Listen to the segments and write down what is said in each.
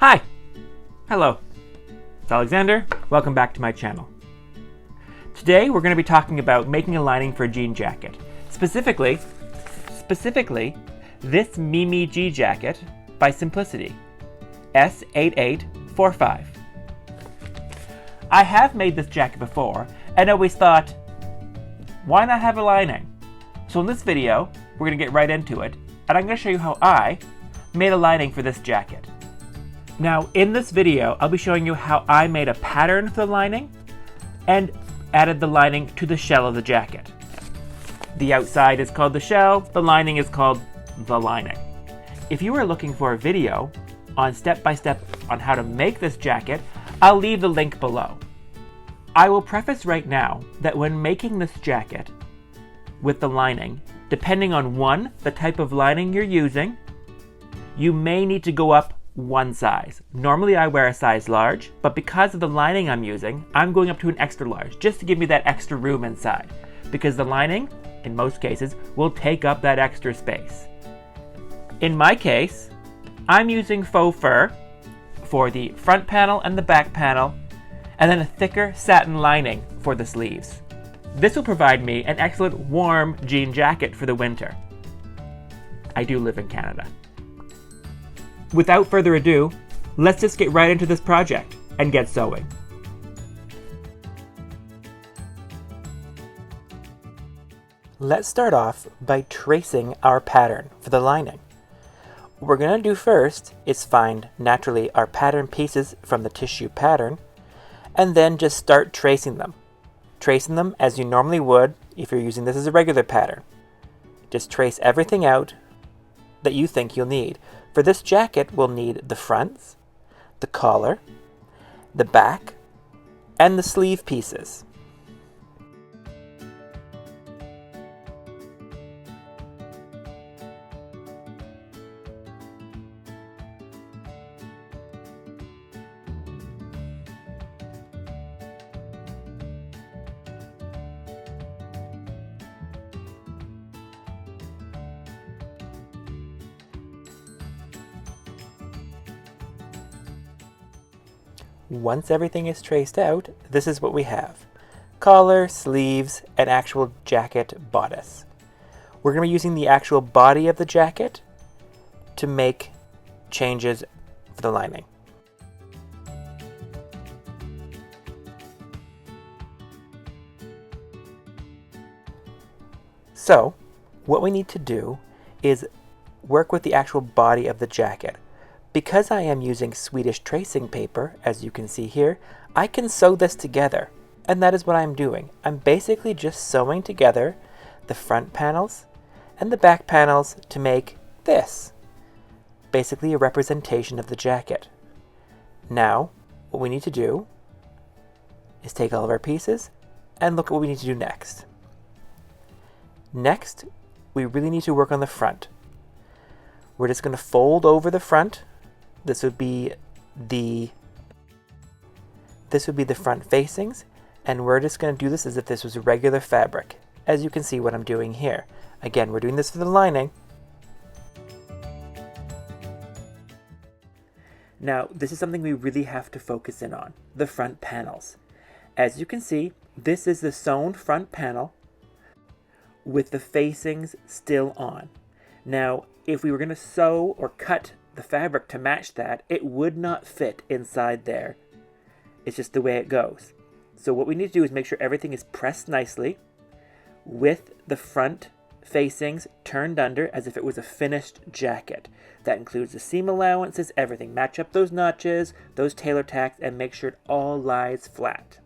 Hi! Hello, it's Alexander. Welcome back to my channel. Today we're going to be talking about making a lining for a jean jacket. Specifically, this Mimi G jacket by Simplicity, s8845. I have made this jacket before and always thought, why not have a lining? So in this video, we're going to get right into it, and I'm going to show you how I made a lining for this jacket. Now, in this video, I'll be showing you how I made a pattern for the lining and added the lining to the shell of the jacket. The outside is called the shell, the lining is called the lining. If you are looking for a video on step-by-step on how to make this jacket, I'll leave the link below. I will preface right now that when making this jacket with the lining, depending on one, the type of lining you're using, you may need to go up one size. Normally I wear a size large, but because of the lining I'm using, I'm going up to an extra large, just to give me that extra room inside. Because the lining, in most cases, will take up that extra space. In my case, I'm using faux fur for the front panel and the back panel, and then a thicker satin lining for the sleeves. This will provide me an excellent warm jean jacket for the winter. I do live in Canada. Without further ado, let's just get right into this project and get sewing. Let's start off by tracing our pattern for the lining. What we're going to do first is find naturally our pattern pieces from the tissue pattern and then just start tracing them. Tracing them as you normally would if you're using this as a regular pattern. Just trace everything out that you think you'll need. For this jacket, we'll need the fronts, the collar, the back, and the sleeve pieces. Once everything is traced out, this is what we have. Collar, sleeves, and actual jacket bodice. We're going to be using the actual body of the jacket to make changes for the lining. So, what we need to do is work with the actual body of the jacket. Because I am using Swedish tracing paper, as you can see here, I can sew this together, and that is what I'm doing. I'm basically just sewing together the front panels and the back panels to make this, basically a representation of the jacket. Now, what we need to do is take all of our pieces and look at what we need to do next. Next, we really need to work on the front. We're just going to fold over the front. This would be the front facings, and we're just going to do this as if this was a regular fabric, as you can see what I'm doing here. Again, we're doing this for the lining. Now, this is something we really have to focus in on, the front panels. As you can see, this is the sewn front panel with the facings still on. Now, if we were going to sew or cut the fabric to match that, it would not fit inside there. It's just the way it goes. So what we need to do is make sure everything is pressed nicely with the front facings turned under as if it was a finished jacket. That includes the seam allowances, everything. Match up those notches, those tailor tacks, and make sure it all lies flat.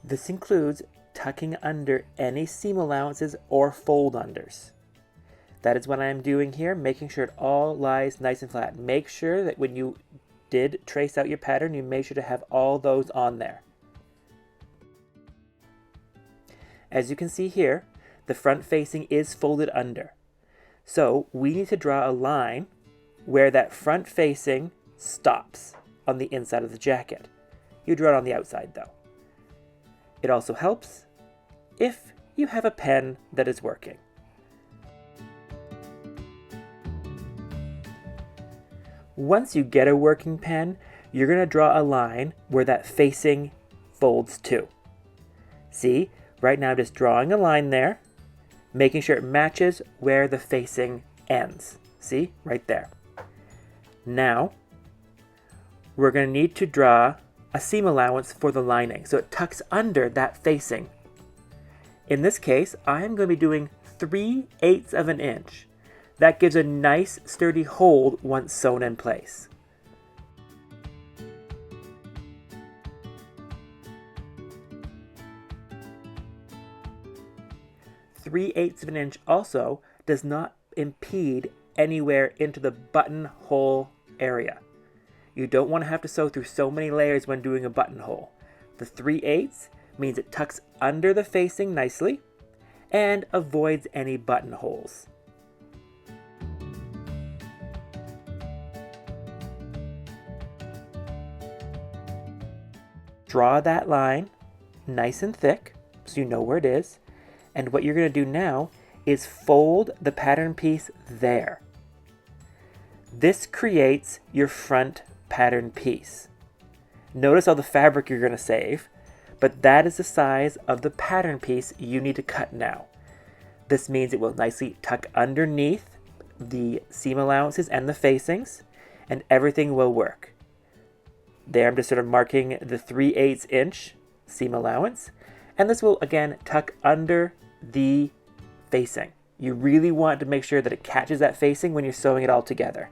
This includes tucking under any seam allowances or fold unders. That is what I am doing here, making sure it all lies nice and flat. Make sure that when you did trace out your pattern, you make sure to have all those on there. As you can see here, the front facing is folded under. So we need to draw a line where that front facing stops on the inside of the jacket. You draw it on the outside though. It also helps if you have a pen that is working. Once you get a working pen, you're going to draw a line where that facing folds too. See, right now I'm just drawing a line there, making sure it matches where the facing ends. See, right there. Now, we're going to need to draw a seam allowance for the lining, so it tucks under that facing. In this case, I am going to be doing 3/8 of an inch. That gives a nice sturdy hold once sewn in place. Three-eighths of an inch also does not impede anywhere into the buttonhole area. You don't want to have to sew through so many layers when doing a buttonhole. The 3/8 means it tucks under the facing nicely and avoids any buttonholes. Draw that line nice and thick so you know where it is. And what you're going to do now is fold the pattern piece there. This creates your front pattern piece. Notice all the fabric you're going to save, but that is the size of the pattern piece you need to cut now. This means it will nicely tuck underneath the seam allowances and the facings, and everything will work. There I'm just sort of marking the 3/8 inch seam allowance, and this will again tuck under the facing. You really want to make sure that it catches that facing when you're sewing it all together.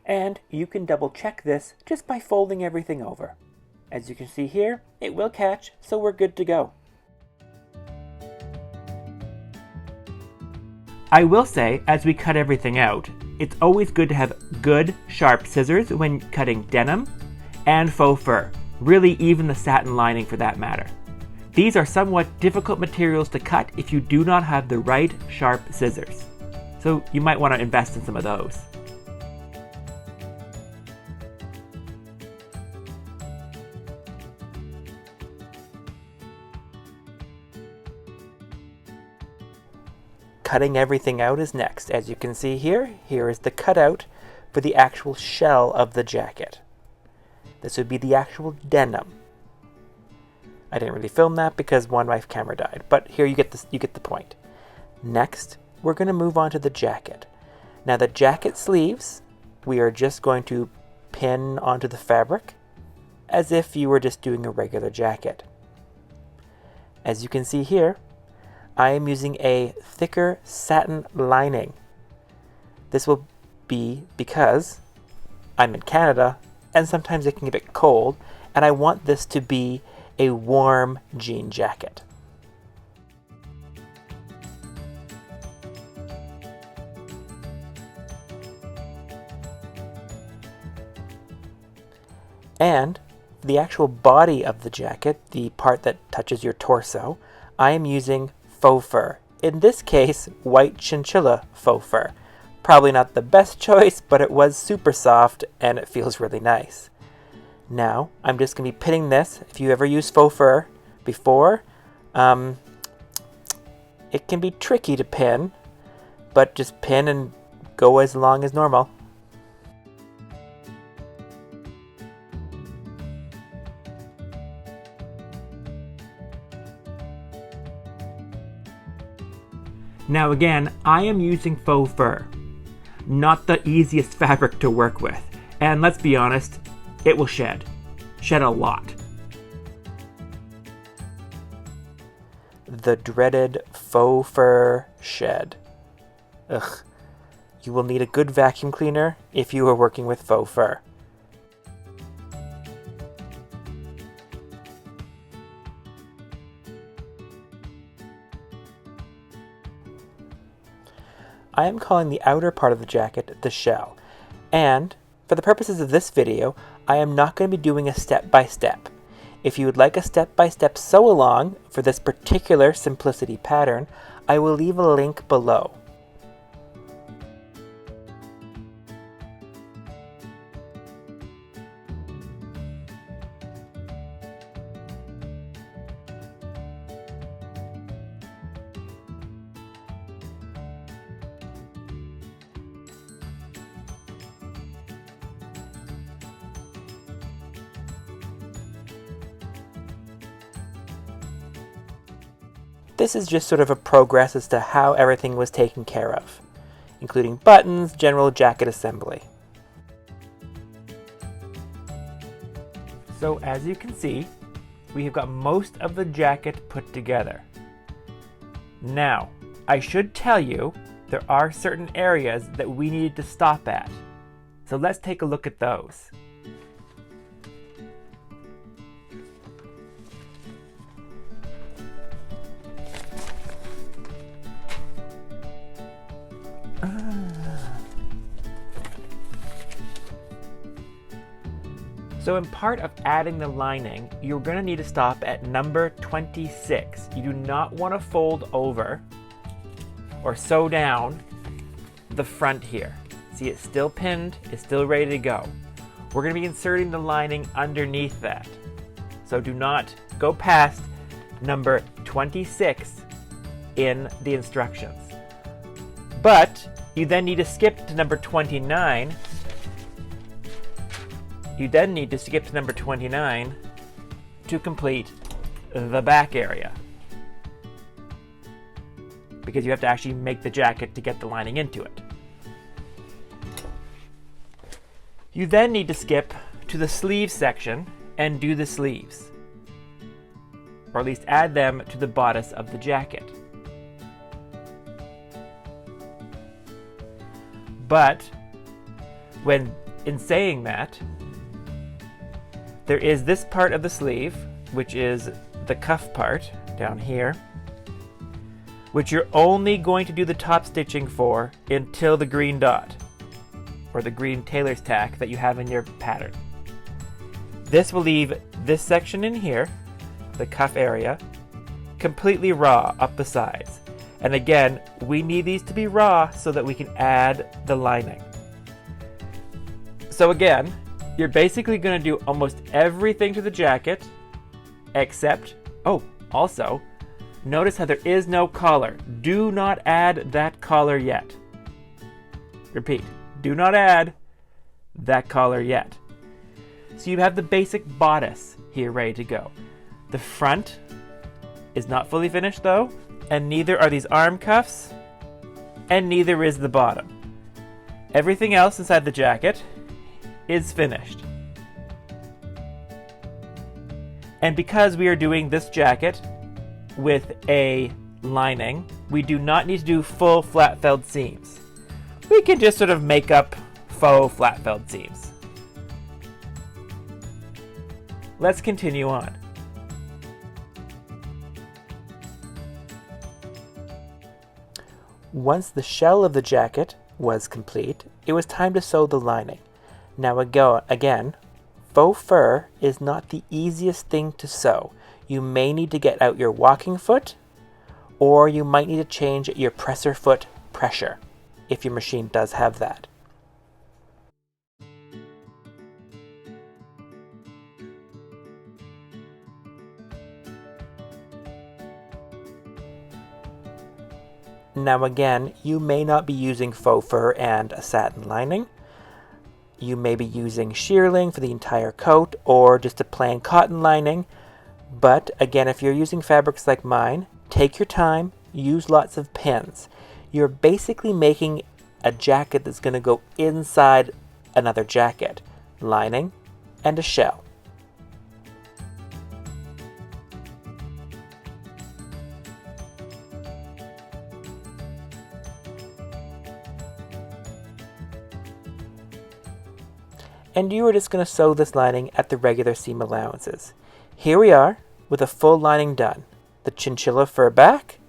And you can double check this just by folding everything over. As you can see here, it will catch, so we're good to go. I will say, as we cut everything out, it's always good to have good, sharp scissors when cutting denim and faux fur, really even the satin lining for that matter. These are somewhat difficult materials to cut if you do not have the right sharp scissors. So you might want to invest in some of those. Cutting everything out is next. As you can see here, here is the cutout for the actual shell of the jacket. This would be the actual denim. I didn't really film that because my camera died, but here you get the point. Next, we're going to move on to the jacket. Now the jacket sleeves, we are just going to pin onto the fabric as if you were just doing a regular jacket. As you can see here, I am using a thicker satin lining. This will be because I'm in Canada and sometimes it can get a bit cold, and I want this to be a warm jean jacket. And the actual body of the jacket, the part that touches your torso, I am using faux fur. In this case, white chinchilla faux fur. Probably not the best choice, but it was super soft and it feels really nice. Now, I'm just going to be pinning this. If you ever used faux fur before, it can be tricky to pin, but just pin and go as long as normal. Now again, I am using faux fur. Not the easiest fabric to work with. And let's be honest, it will shed. Shed a lot. The dreaded faux fur shed. Ugh. You will need a good vacuum cleaner if you are working with faux fur. I am calling the outer part of the jacket the shell, and For the purposes of this video, I am not going to be doing a step-by-step. If you would like a step-by-step sew-along for this particular simplicity pattern, I will leave a link below. This is just sort of a progress as to how everything was taken care of, including buttons, general jacket assembly. So as you can see, we have got most of the jacket put together. Now, I should tell you there are certain areas that we needed to stop at. So let's take a look at those. So in part of adding the lining, you're going to need to stop at number 26. You do not want to fold over or sew down the front here. See, it's still pinned, it's still ready to go. We're going to be inserting the lining underneath that. So do not go past number 26 in the instructions. But you then need to skip to number 29. You then need to skip to number 29 to complete the back area, because you have to actually make the jacket to get the lining into it. You then need to skip to the sleeve section and do the sleeves, or at least add them to the bodice of the jacket. But in saying that, there is this part of the sleeve, which is the cuff part down here, which you're only going to do the top stitching for until the green dot, or the green tailor's tack that you have in your pattern. This will leave this section in here, the cuff area, completely raw up the sides. And again, we need these to be raw so that we can add the lining. So again, you're basically going to do almost everything to the jacket except, also, notice how there is no collar. Do not add that collar yet. Repeat, do not add that collar yet. So you have the basic bodice here ready to go. The front is not fully finished though, and neither are these arm cuffs, and neither is the bottom. Everything else inside the jacket is finished. And because we are doing this jacket with a lining, we do not need to do full flat felled seams. We can just sort of make up faux flat felled seams. Let's continue on. Once the shell of the jacket was complete, it was time to sew the lining. Now again, faux fur is not the easiest thing to sew. You may need to get out your walking foot, or you might need to change your presser foot pressure, if your machine does have that. Now again, you may not be using faux fur and a satin lining. You may be using shearling for the entire coat or just a plain cotton lining. But again, if you're using fabrics like mine, take your time, use lots of pins. You're basically making a jacket that's going to go inside another jacket, lining and a shell. And you are just going to sew this lining at the regular seam allowances. Here we are with a full lining done. The chinchilla fur back,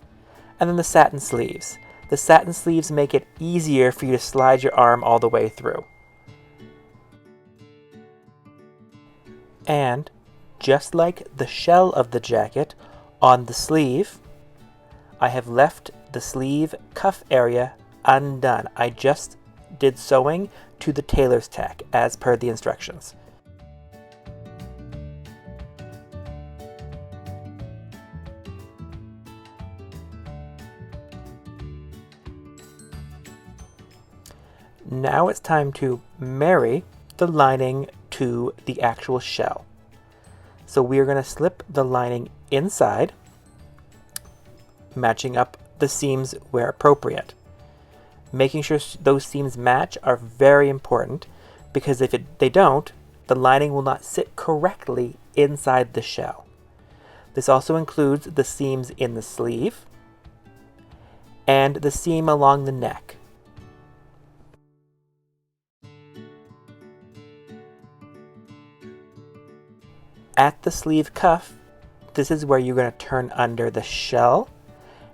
and then the satin sleeves. The satin sleeves make it easier for you to slide your arm all the way through. And just like the shell of the jacket on the sleeve, I have left the sleeve cuff area undone. I just did sewing to the tailor's tack as per the instructions. Now it's time to marry the lining to the actual shell. So we are going to slip the lining inside, matching up the seams where appropriate. Making sure those seams match are very important, because if they don't, the lining will not sit correctly inside the shell. This also includes the seams in the sleeve and the seam along the neck. At the sleeve cuff, this is where you're going to turn under the shell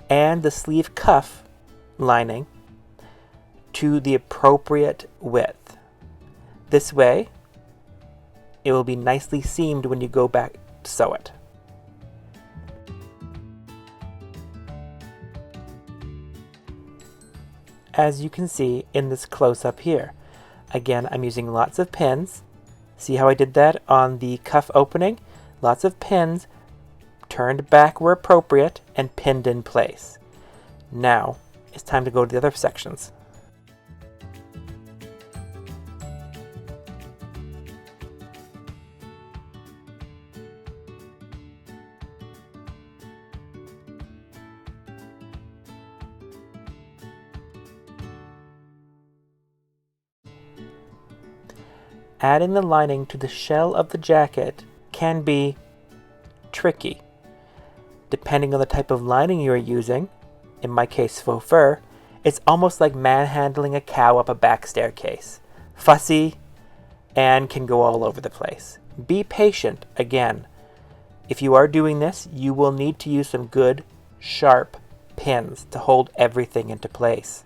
and the sleeve cuff lining to the appropriate width. This way, it will be nicely seamed when you go back to sew it. As you can see in this close-up here, again, I'm using lots of pins. See how I did that on the cuff opening? Lots of pins, turned back where appropriate, and pinned in place. Now, it's time to go to the other sections. Adding the lining to the shell of the jacket can be tricky. Depending on the type of lining you are using, in my case faux fur, it's almost like manhandling a cow up a back staircase. Fussy and can go all over the place. Be patient. Again, if you are doing this, you will need to use some good, sharp pins to hold everything into place.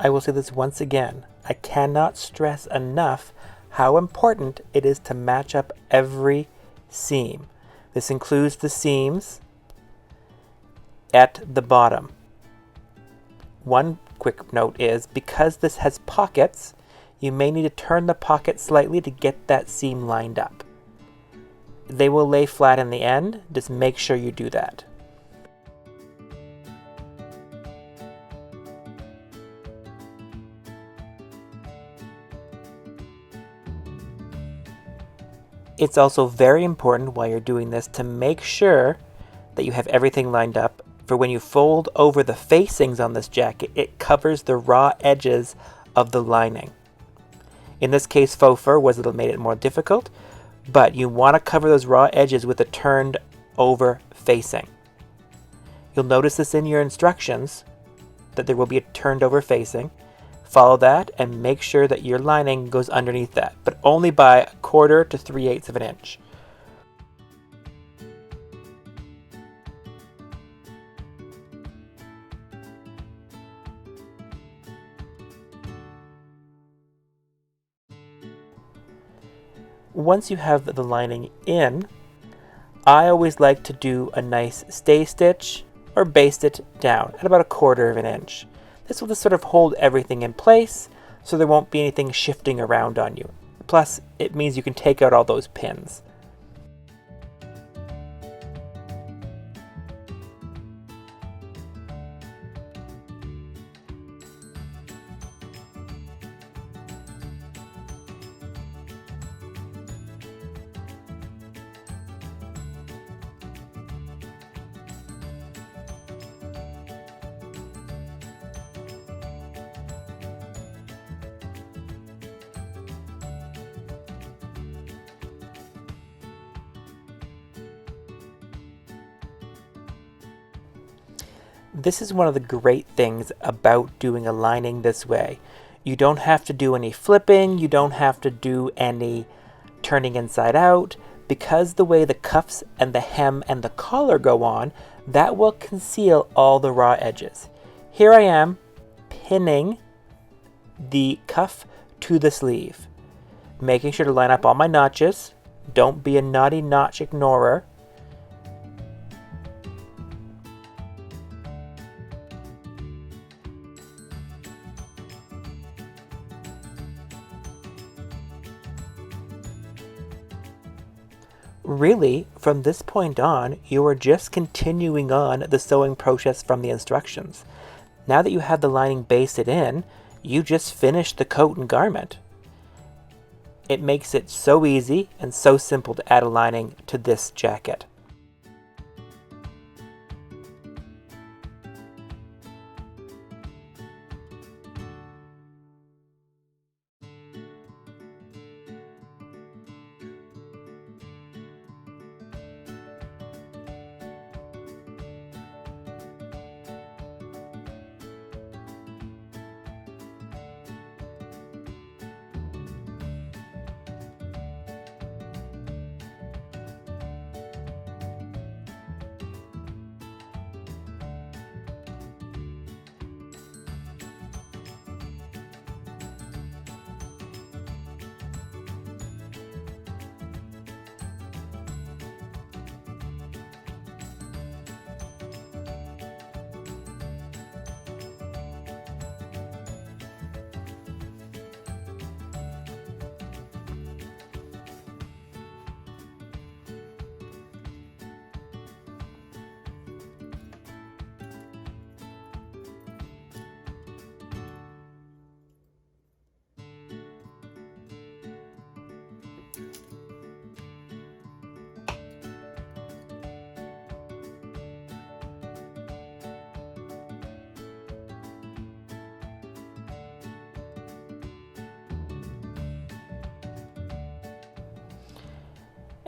I will say this once again, I cannot stress enough how important it is to match up every seam. This includes the seams at the bottom. One quick note is, because this has pockets, you may need to turn the pocket slightly to get that seam lined up. They will lay flat in the end, just make sure you do that. It's also very important while you're doing this to make sure that you have everything lined up, for when you fold over the facings on this jacket, it covers the raw edges of the lining. In this case, faux fur made it more difficult, but you want to cover those raw edges with a turned over facing. You'll notice this in your instructions, that there will be a turned over facing. Follow that and make sure that your lining goes underneath that, but only by 1/4 to 3/8 of an inch. Once you have the lining in, I always like to do a nice stay stitch or baste it down at about 1/4 of an inch. This will just sort of hold everything in place, so there won't be anything shifting around on you. Plus, it means you can take out all those pins. This is one of the great things about doing a lining this way. You don't have to do any flipping, you don't have to do any turning inside out. because the way the cuffs and the hem and the collar go on, that will conceal all the raw edges. Here I am pinning the cuff to the sleeve, making sure to line up all my notches. Don't be a naughty notch ignorer. Really, from this point on, you are just continuing on the sewing process from the instructions. Now that you have the lining basted in, you just finish the coat and garment. It makes it so easy and so simple to add a lining to this jacket.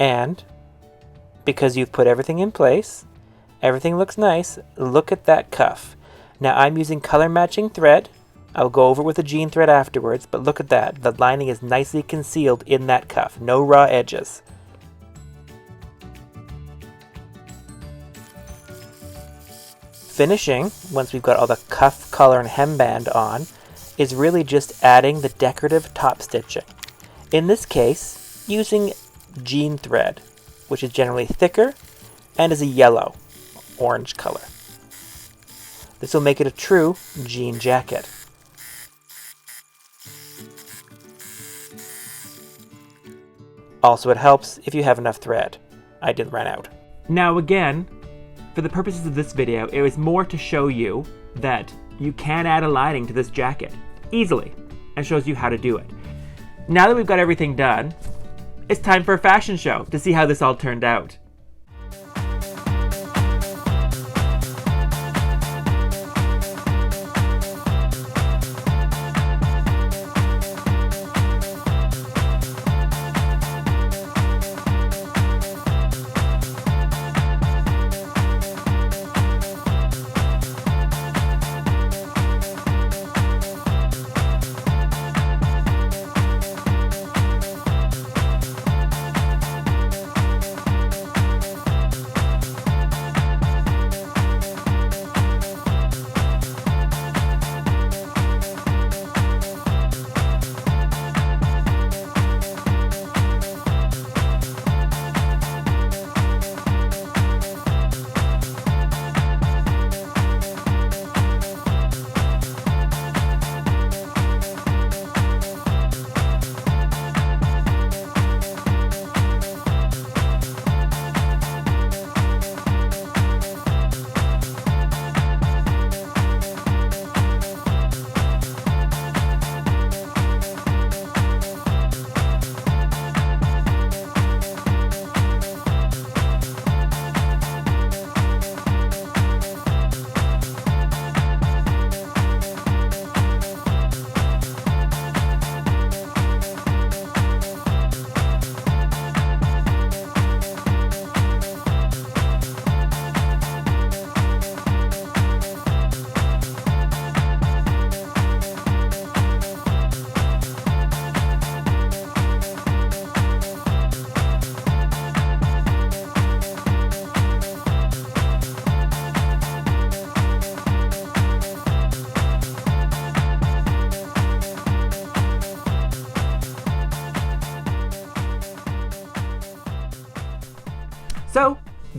And because you've put everything in place, everything looks nice, look at that cuff. Now I'm using color matching thread. I'll go over with a jean thread afterwards, but look at that. The lining is nicely concealed in that cuff. No raw edges. Finishing, once we've got all the cuff, collar, and hemband on, is really just adding the decorative top stitching. In this case, using jean thread, which is generally thicker and is a yellow, orange color. This will make it a true jean jacket. Also, it helps if you have enough thread. I did run out. Now again, for the purposes of this video, it was more to show you that you can add a lining to this jacket easily, and shows you how to do it. Now that we've got everything done, it's time for a fashion show to see how this all turned out.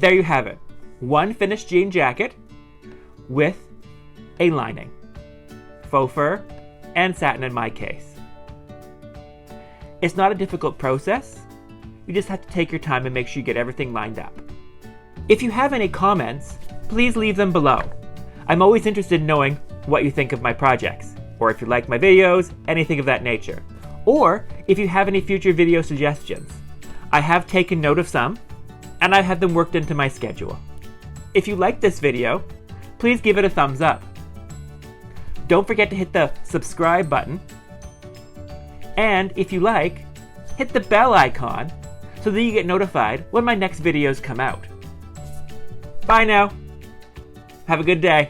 there you have it. One finished jean jacket with a lining. Faux fur and satin in my case. It's not a difficult process. You just have to take your time and make sure you get everything lined up. If you have any comments, please leave them below. I'm always interested in knowing what you think of my projects, or if you like my videos, anything of that nature. Or if you have any future video suggestions. I have taken note of some, and I have them worked into my schedule. If you like this video, please give it a thumbs up. Don't forget to hit the subscribe button. And if you like, hit the bell icon so that you get notified when my next videos come out. Bye now. Have a good day.